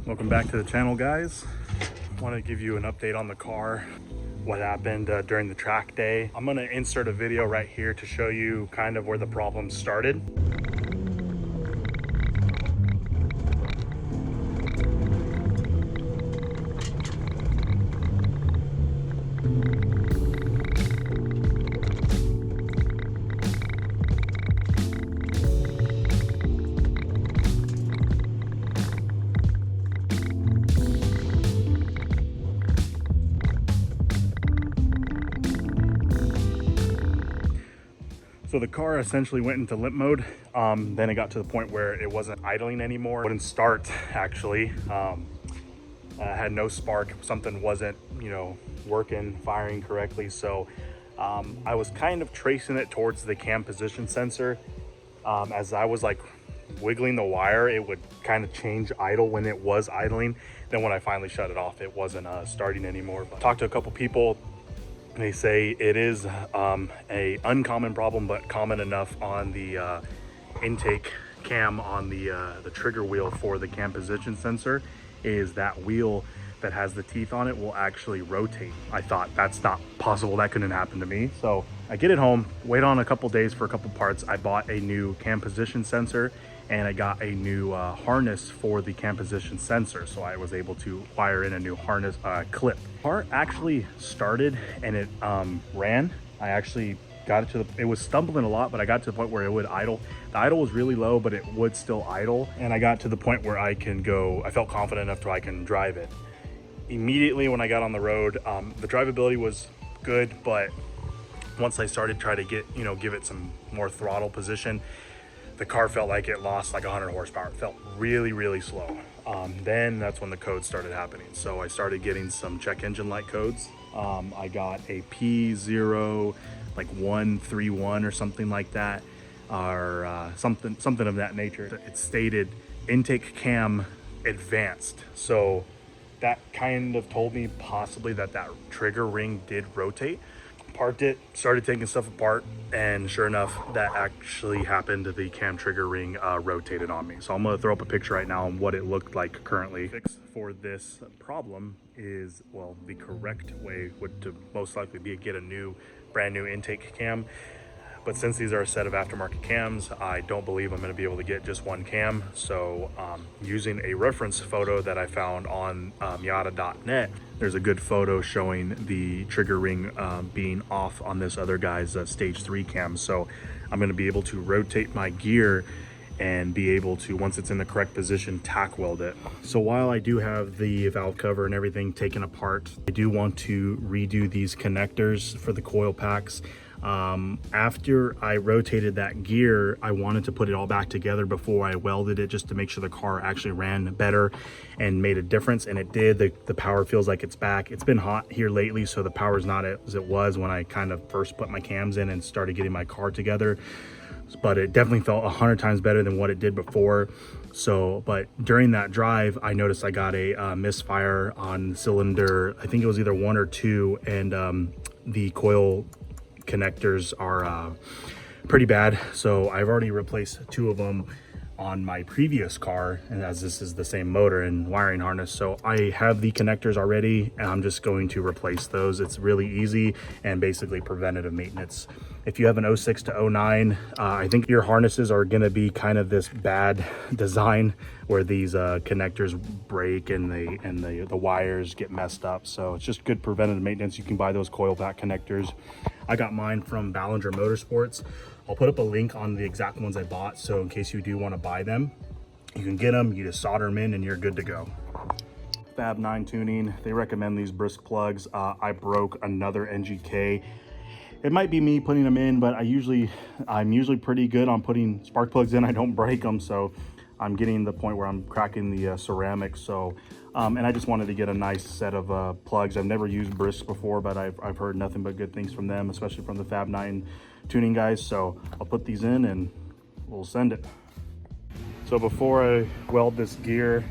Welcome back to the channel, guys. I want to give you an update on the car, what happened during the track day. I'm going to insert a video right here to show you kind of where the problem started. So the car essentially went into limp mode. Then it got to the point where it wasn't idling anymore. Wouldn't start, actually. Had no spark. Something wasn't, working, firing correctly. So I was kind of tracing it towards the cam position sensor. As I was like wiggling the wire, it would kind of change idle when it was idling. Then when I finally shut it off, it wasn't starting anymore. But I talked to a couple people. They say it is a uncommon problem, but common enough on the intake cam on the trigger wheel for the cam position sensor, is that wheel that has the teeth on it will actually rotate. I thought that's not possible. That couldn't happen to me. So I get it home, wait on a couple days for a couple parts. I bought a new cam position sensor and I got a new harness for the cam position sensor. So I was able to wire in a new harness clip. The car actually started and it ran. I actually got it to it was stumbling a lot, but I got to the point where it would idle. The idle was really low, but it would still idle. And I got to the point where I felt confident enough to I can drive it. Immediately when I got on the road, the drivability was good, but once I started trying to give it some more throttle position, the car felt like it lost like 100 horsepower. It felt really, really slow. Then that's when the codes started happening. So I started getting some check engine light codes. I got a P0 like 131 or something like that, or something of that nature. It stated intake cam advanced. So that kind of told me possibly that trigger ring did rotate. Parked it, started taking stuff apart, and sure enough, that actually happened. The cam trigger ring rotated on me. So I'm gonna throw up a picture right now on what it looked like currently. Fix for this problem is, well, the correct way would to most likely be get a brand new intake cam. But since these are a set of aftermarket cams, I don't believe I'm going to be able to get just one cam. So using a reference photo that I found on Miata.net, there's a good photo showing the trigger ring being off on this other guy's stage 3 cam. So I'm going to be able to rotate my gear and be able to, once it's in the correct position, tack weld it. So while I do have the valve cover and everything taken apart, I do want to redo these connectors for the coil packs. After I rotated that gear, I wanted to put it all back together before I welded it, just to make sure the car actually ran better and made a difference, and it did. The power feels like it's back. It's been hot here lately, so the power's not as it was when I kind of first put my cams in and started getting my car together, but it definitely felt 100 times better than what it did before. So, but during that drive, I noticed I got a misfire on cylinder. I think it was either 1 or 2, and the coil connectors are pretty bad. So I've already replaced 2 of them on my previous car, and as this is the same motor and wiring harness, so I have the connectors already, and I'm just going to replace those. It's really easy and basically preventative maintenance. If you have an 06 to 09, I think your harnesses are going to be kind of this bad design where these connectors break and the wires get messed up. So it's just good preventative maintenance. You can buy those coil pack connectors. I got mine from Ballenger Motorsports. I'll put up a link on the exact ones I bought, so in case you do want to buy them, you can get them. You just solder them in and you're good to go. Fab 9 tuning, they recommend these Brisk plugs. I broke another NGK. It might be me putting them in, but I'm usually pretty good on putting spark plugs in. I don't break them, so I'm getting the point where I'm cracking the ceramics. So and I just wanted to get a nice set of plugs. I've never used Brisk before, but I've heard nothing but good things from them, especially from the Fab 9 tuning guys. So I'll put these in and we'll send it. So before I weld this gear,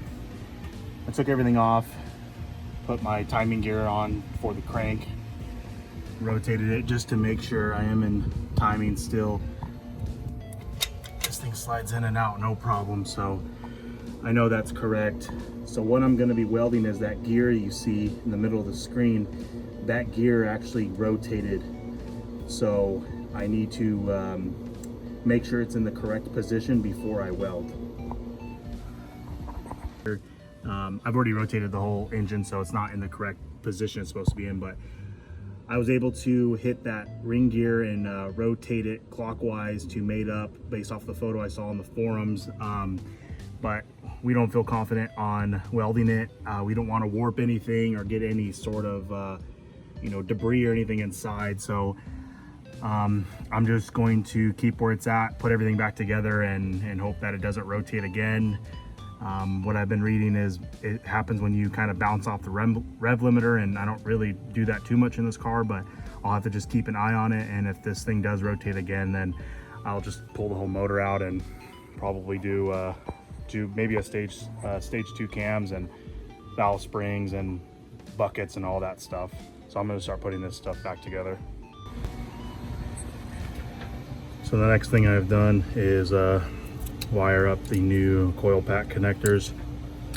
I took everything off, put my timing gear on for the crank, rotated it just to make sure I am in timing still. This thing slides in and out no problem. So I know that's correct. So what I'm going to be welding is that gear you see in the middle of the screen. That gear actually rotated, so I need to make sure it's in the correct position before I weld. I've already rotated the whole engine, so it's not in the correct position it's supposed to be in, but I was able to hit that ring gear and rotate it clockwise to mate up based off the photo I saw on the forums. But we don't feel confident on welding it. We don't want to warp anything or get any sort of debris or anything inside. So I'm just going to keep where it's at, put everything back together, and hope that it doesn't rotate again. What I've been reading is it happens when you kind of bounce off the rev limiter, and I don't really do that too much in this car, but I'll have to just keep an eye on it. And if this thing does rotate again, then I'll just pull the whole motor out and probably do maybe a stage 2 cams and valve springs and buckets and all that stuff. So I'm going to start putting this stuff back together. So the next thing I've done is wire up the new coil pack connectors.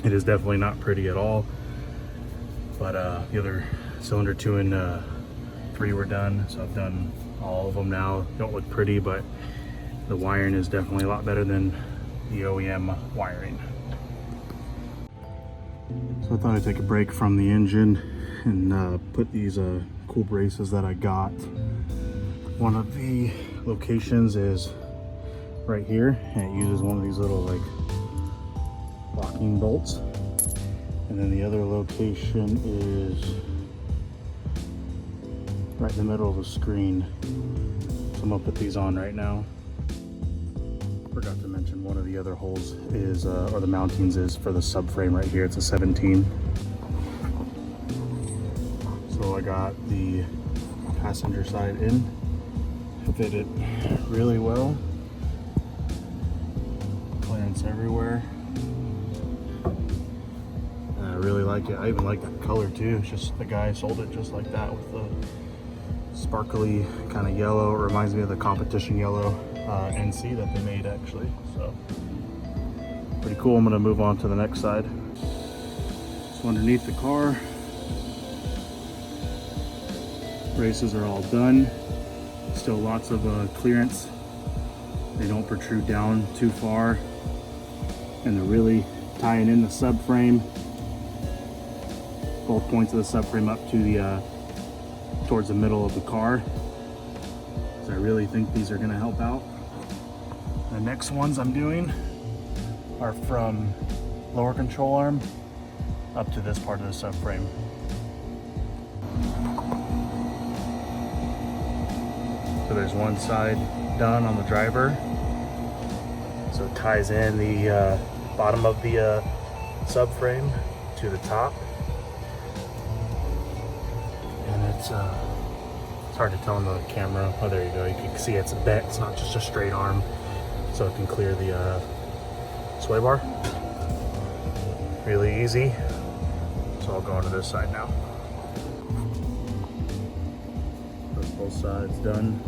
It is definitely not pretty at all, but the other cylinder 2 and 3 were done, so I've done all of them now. Don't look pretty, but the wiring is definitely a lot better than the OEM wiring. So I thought I'd take a break from the engine and put these cool braces that I got. One of the locations is right here, and it uses one of these little like locking bolts, and then the other location is right in the middle of the screen. So I'm gonna put these on right now. Forgot to mention one of the other holes is or the mountings is for the subframe right here. It's a 17. So I got the passenger side in, fit it really well. Clearance everywhere. And I really like it. I even like that color too. It's just the guy sold it just like that with the sparkly kind of yellow. It reminds me of the competition yellow NC that they made actually. So pretty cool. I'm gonna move on to the next side. So underneath the car, braces are all done. Still lots of clearance. They don't protrude down too far, and they're really tying in the subframe, both points of the subframe up to the towards the middle of the car. So I really think these are going to help out. The next ones I'm doing are from lower control arm up to this part of the subframe. So there's one side done on the driver. So it ties in the bottom of the subframe to the top. And it's hard to tell in the camera. Oh, there you go. You can see it's bent. It's not just a straight arm. So it can clear the sway bar. Really easy. So I'll go onto this side now. Both sides done.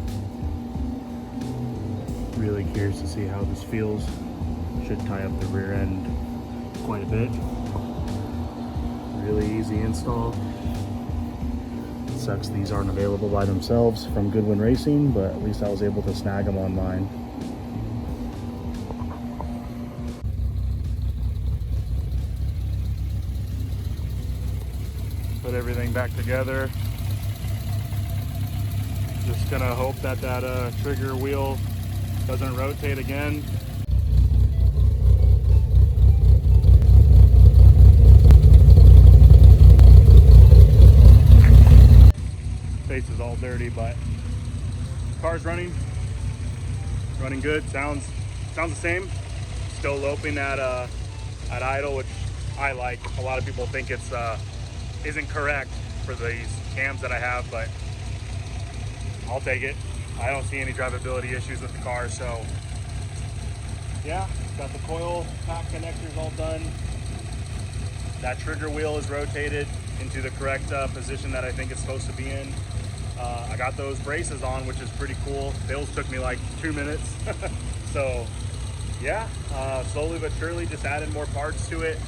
Really curious to see how this feels. Should tie up the rear end quite a bit. Really easy install. It sucks these aren't available by themselves from Goodwin Racing, but at least I was able to snag them online. Put everything back together. Just gonna hope that that trigger wheel doesn't rotate again. Face is all dirty, but car's running good. Sounds the same. Still loping at idle, which I like. A lot of people think it's isn't correct for these cams that I have, but I'll take it. I don't see any drivability issues with the car, so yeah, got the coil pack connectors all done. That trigger wheel is rotated into the correct position that I think it's supposed to be in. I got those braces on, which is pretty cool. Those took me like 2 minutes. So yeah, slowly but surely just adding more parts to it.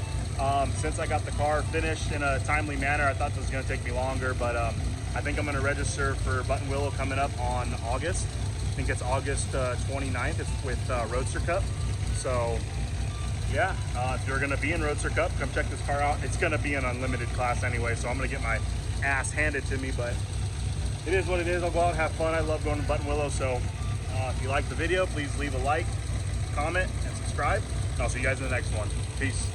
Since I got the car finished in a timely manner, I thought this was going to take me longer, but I think I'm going to register for Button Willow coming up on August. I think it's August 29th. It's with Roadster Cup. So yeah, if you're going to be in Roadster Cup, come check this car out. It's going to be an unlimited class anyway, so I'm going to get my ass handed to me, but it is what it is. I'll go out and have fun. I love going to Button Willow. So if you like the video, please leave a like, comment, and subscribe. And I'll see you guys in the next one. Peace.